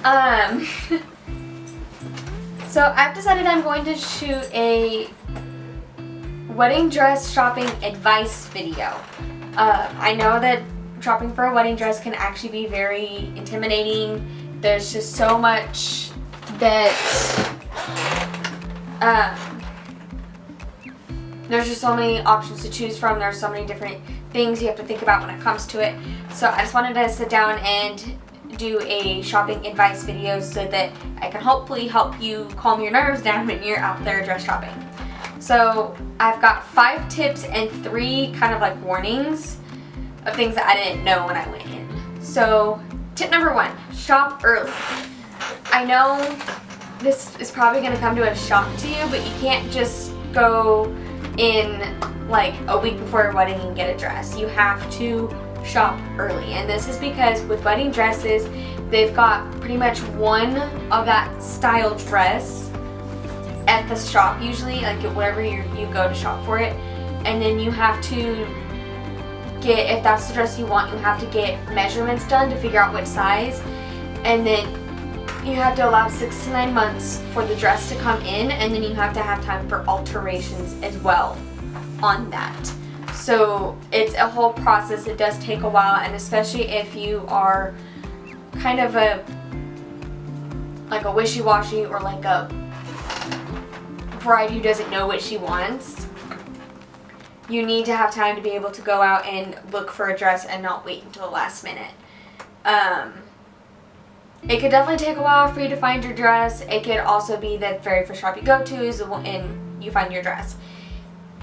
Um, so I've decided I'm going to shoot a wedding dress shopping advice video. I know that shopping for a wedding dress can actually be very intimidating. There's just so much that, there's just so many options to choose from. There's so many different things you have to think about when it comes to it. So I just wanted to sit down and do a shopping advice video so that I can hopefully help you calm your nerves down when you're out there dress shopping. So I've got 5 tips and 3 kind of like warnings of things that I didn't know when I went in. So tip number 1, shop early. I know this is probably going to come to a shock to you, but you can't just go in like a week before your wedding and get a dress. You have to shop early, and this is because with wedding dresses, they've got pretty much one of that style dress at the shop usually, like wherever you go to shop for it, and then you have to get, if that's the dress you want, you have to get measurements done to figure out which size, and then you have to allow 6 to 9 months for the dress to come in, and then you have to have time for alterations as well on that. So it's a whole process. It does take a while, and especially if you are kind of a wishy-washy or like a bride who doesn't know what she wants, you need to have time to be able to go out and look for a dress and not wait until the last minute. It could definitely take a while for you to find your dress. It could also be the very first shop you go to is and you find your dress.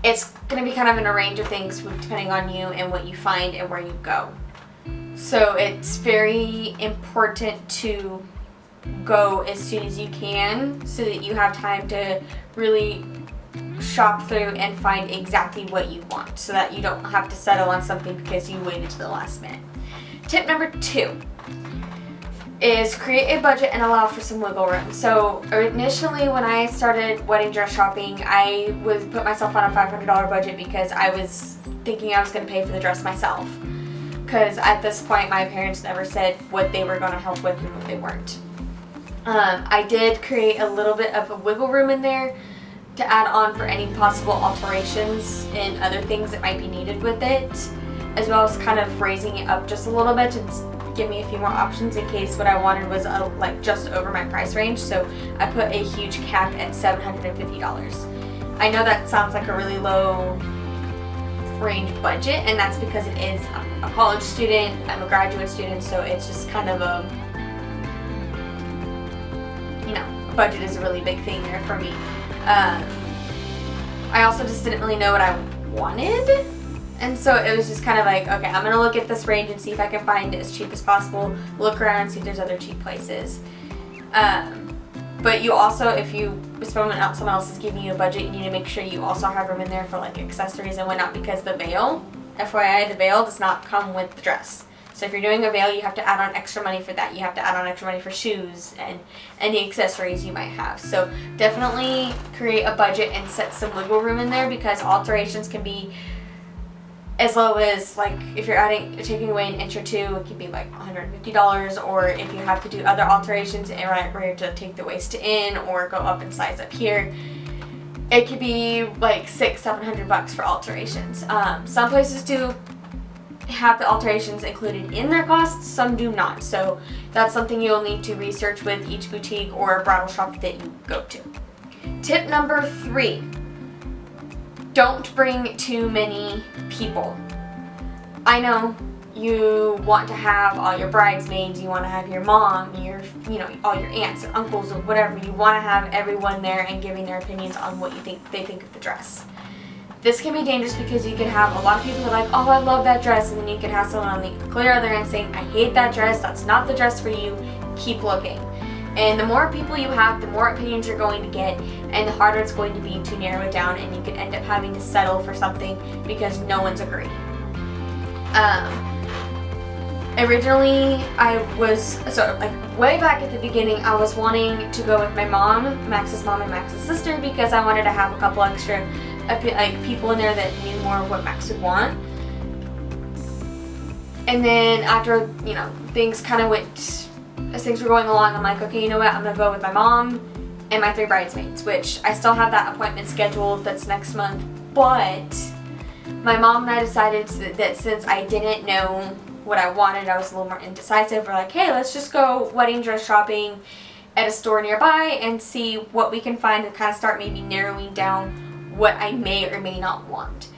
It's going to be kind of in a range of things depending on you and what you find and where you go. So it's very important to go as soon as you can so that you have time to really shop through and find exactly what you want so that you don't have to settle on something because you waited to the last minute. Tip number 2 is create a budget and allow for some wiggle room. So initially when I started wedding dress shopping, I would put myself on a $500 budget because I was thinking I was going to pay for the dress myself. Because at this point my parents never said what they were going to help with and what they weren't. I did create a little bit of a wiggle room in there to add on for any possible alterations and other things that might be needed with it, as well as kind of raising it up just a little bit to give me a few more options in case what I wanted was like just over my price range. So I put a huge cap at $750. I know that sounds like a really low range budget, and that's because it is, I'm a college student, I'm a graduate student, so it's just kind of a, you know, budget is a really big thing there for me. I also just didn't really know what I wanted. And so it was just kind of like, okay, I'm going to look at this range and see if I can find it as cheap as possible, look around and see if there's other cheap places. But you also, if someone else is giving you a budget, you need to make sure you also have room in there for like accessories and whatnot, because the veil, FYI, the veil does not come with the dress. So if you're doing a veil, you have to add on extra money for that. You have to add on extra money for shoes and any accessories you might have. So definitely create a budget and set some wiggle room in there, because alterations can be as low as, like, if you're taking away an inch or two, it could be like $150, or if you have to do other alterations and where to take the waist in or go up and size up here, it could be like $600-700 for alterations. Some places do have the alterations included in their costs, some do not. So that's something you'll need to research with each boutique or bridal shop that you go to. Tip number 3. Don't bring too many people. I know you want to have all your bridesmaids, you want to have your mom, all your aunts and uncles or whatever. You want to have everyone there and giving their opinions on what they think of the dress. This can be dangerous because you could have a lot of people that are like, oh, I love that dress, and then you could have someone on the clear other end saying, I hate that dress, that's not the dress for you, keep looking. And the more people you have, the more opinions you're going to get, and the harder it's going to be to narrow it down, and you could end up having to settle for something because no one's agreed. Originally, way back at the beginning, I was wanting to go with my mom, Max's mom and Max's sister, because I wanted to have a couple extra people in there that knew more of what Max would want. And then after, things kind of went as things were going along, I'm like, okay, you know what, I'm gonna go with my mom and my 3 bridesmaids, which I still have that appointment scheduled. That's next month. But my mom and I decided that since I didn't know what I wanted, I was a little more indecisive. We're like, hey, let's just go wedding dress shopping at a store nearby and see what we can find and kind of start maybe narrowing down what I may or may not want.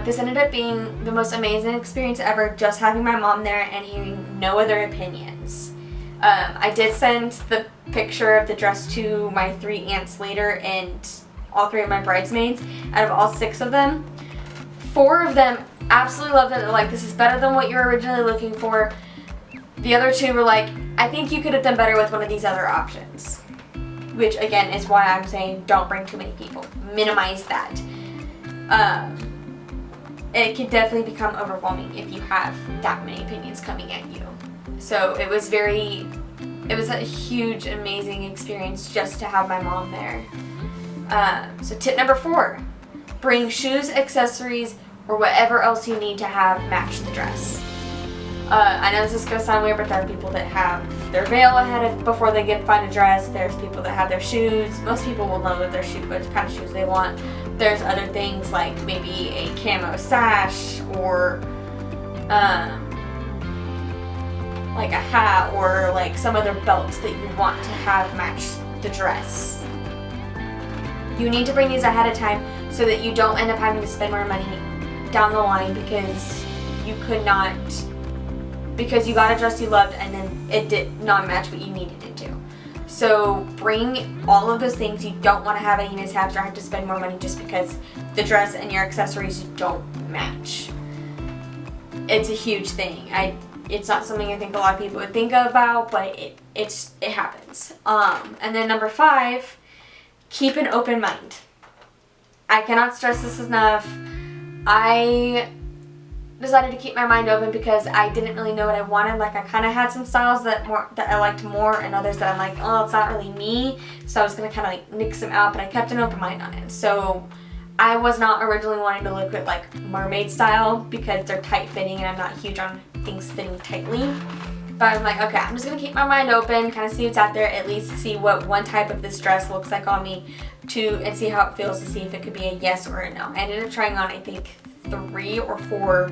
This ended up being the most amazing experience ever, just having my mom there and hearing no other opinions. I did send the picture of the dress to my 3 aunts later, and all 3 of my bridesmaids. Out of all 6 of them, 4 of them absolutely loved it. They're like, this is better than what you were originally looking for. The other 2 were like, I think you could have done better with one of these other options. Which again is why I'm saying don't bring too many people. Minimize that. It can definitely become overwhelming if you have that many opinions coming at you. So it was a huge, amazing experience just to have my mom there. So tip number 4, bring shoes, accessories, or whatever else you need to have match the dress. I know this is going to sound weird, but there are people that have their veil before they find a dress. There's people that have their shoes. Most people will know that they're what kind of shoes they want. There's other things like maybe a camo sash or like a hat or like some other belts that you want to have match the dress. You need to bring these ahead of time so that you don't end up having to spend more money down the line because you got a dress you loved and then it did not match what you needed it to. So bring all of those things. You don't want to have any mishaps or have to spend more money just because the dress and your accessories don't match. It's a huge thing. It's not something I think a lot of people would think about, but it happens. And then number 5, keep an open mind. I cannot stress this enough. I decided to keep my mind open because I didn't really know what I wanted. Like I kind of had some styles that I liked more and others that I'm like, oh, it's not really me. So I was going to kind of like nix them out, but I kept an open mind on it. So I was not originally wanting to look at like mermaid style because they're tight fitting and I'm not huge on things fitting tightly. But I'm like, okay, I'm just going to keep my mind open, kind of see what's out there, at least see what one type of this dress looks like on me and see how it feels to see if it could be a yes or a no. I ended up trying on, I think, 3 or 4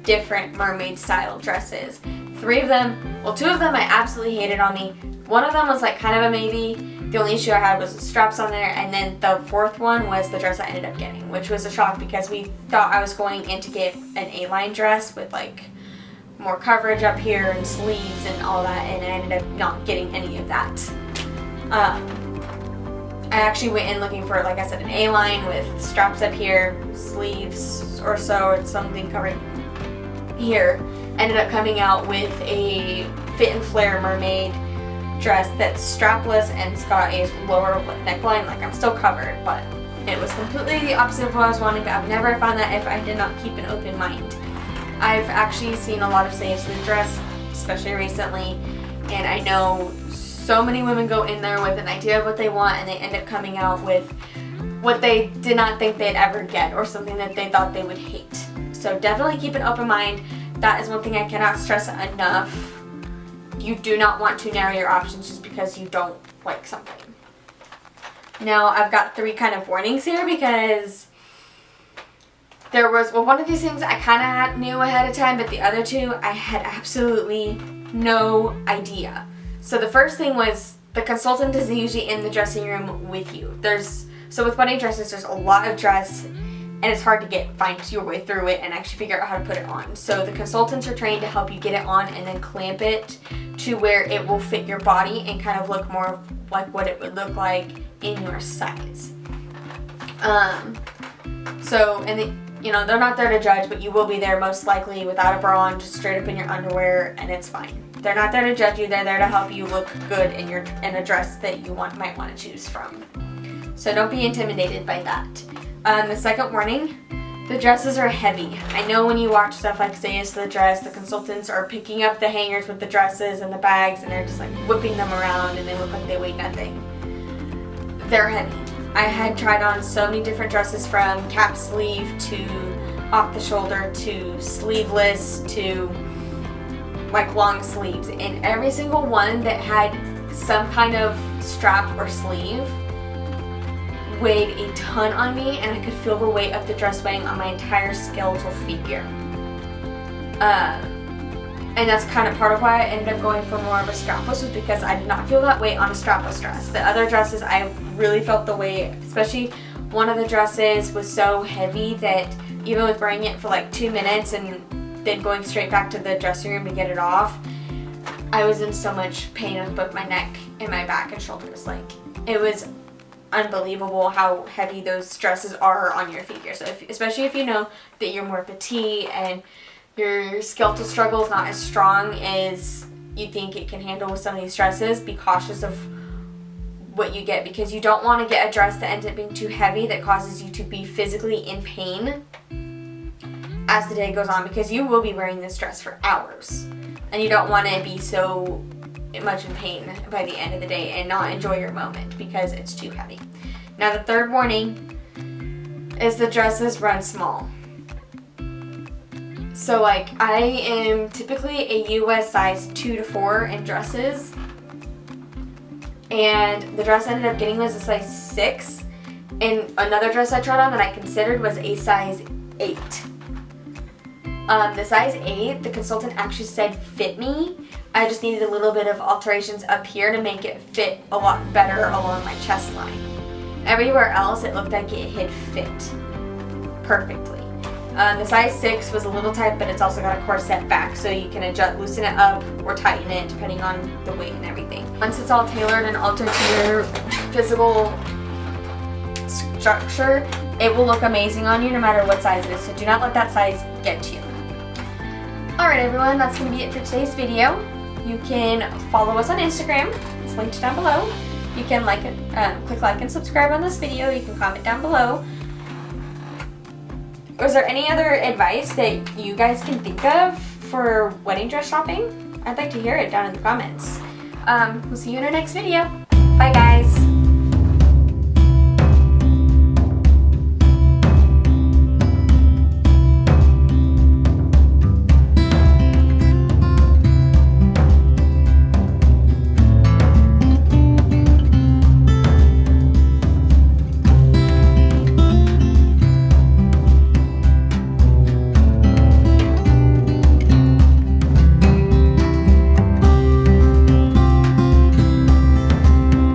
different mermaid style dresses. 3 of them, well 2 of them I absolutely hated on me. One of them was like kind of a maybe. The only issue I had was the straps on there, and then the 4th one was the dress I ended up getting, which was a shock because we thought I was going in to get an A-line dress with like more coverage up here and sleeves and all that, and I ended up not getting any of that. I actually went in looking for, like I said, an A-line with straps up here, sleeves or so, or something covering here. Ended up coming out with a fit and flare mermaid dress that's strapless and it's got a lower neckline. Like I'm still covered, but it was completely the opposite of what I was wanting. But I've never found that if I did not keep an open mind. I've actually seen a lot of saves with the dress, especially recently, and I know so many women go in there with an idea of what they want and they end up coming out with what they did not think they'd ever get or something that they thought they would hate. So definitely keep an open mind. That is one thing I cannot stress enough. You do not want to narrow your options just because you don't like something. Now I've got 3 kind of warnings here because there was, well, one of these things I kind of knew ahead of time, but the other 2 I had absolutely no idea. So the first thing was the consultant is usually in the dressing room with you. So with wedding dresses, there's a lot of dress and it's hard to find your way through it and actually figure out how to put it on. So the consultants are trained to help you get it on and then clamp it to where it will fit your body and kind of look more like what it would look like in your size. They're not there to judge, but you will be there most likely without a bra on, just straight up in your underwear, and it's fine. They're not there to judge you. They're there to help you look good in a dress that you might want to choose from. So don't be intimidated by that. The second warning, the dresses are heavy. I know when you watch stuff like Say Yes to the Dress, the consultants are picking up the hangers with the dresses and the bags and they're just like whipping them around and they look like they weigh nothing. They're heavy. I had tried on so many different dresses, from cap sleeve to off the shoulder to sleeveless to like long sleeves, and every single one that had some kind of strap or sleeve weighed a ton on me, and I could feel the weight of the dress weighing on my entire skeletal figure. And that's kind of part of why I ended up going for more of a strapless, was because I did not feel that weight on a strapless dress. The other dresses, I really felt the weight, especially one of the dresses was so heavy that even with wearing it for like 2 minutes and then going straight back to the dressing room to get it off, I was in so much pain with both my neck and my back and shoulders. Like, it was unbelievable how heavy those dresses are on your figure. So especially if you know that you're more petite and your skeletal struggle is not as strong as you think it can handle with some of these dresses, be cautious of what you get, because you don't want to get a dress that ends up being too heavy that causes you to be physically in pain as the day goes on, because you will be wearing this dress for hours and you don't want to be so much in pain by the end of the day and not enjoy your moment because it's too heavy. Now the third warning is the dresses run small. So like, I am typically a US size 2 to 4 in dresses, and the dress I ended up getting was a size 6, and another dress I tried on that I considered was a size 8. The size 8, the consultant actually said fit me. I just needed a little bit of alterations up here to make it fit a lot better along my chest line. Everywhere else it looked like it had fit perfectly. The size 6 was a little tight, but it's also got a corset back, so you can adjust, loosen it up or tighten it depending on the weight and everything. Once it's all tailored and altered to your physical structure, it will look amazing on you no matter what size it is, so do not let that size get to you. Alright everyone, that's going to be it for today's video. You can follow us on Instagram, it's linked down below. You can click like and subscribe on this video, you can comment down below. Was there any other advice that you guys can think of for wedding dress shopping? I'd like to hear it down in the comments. We'll see you in our next video. Bye guys!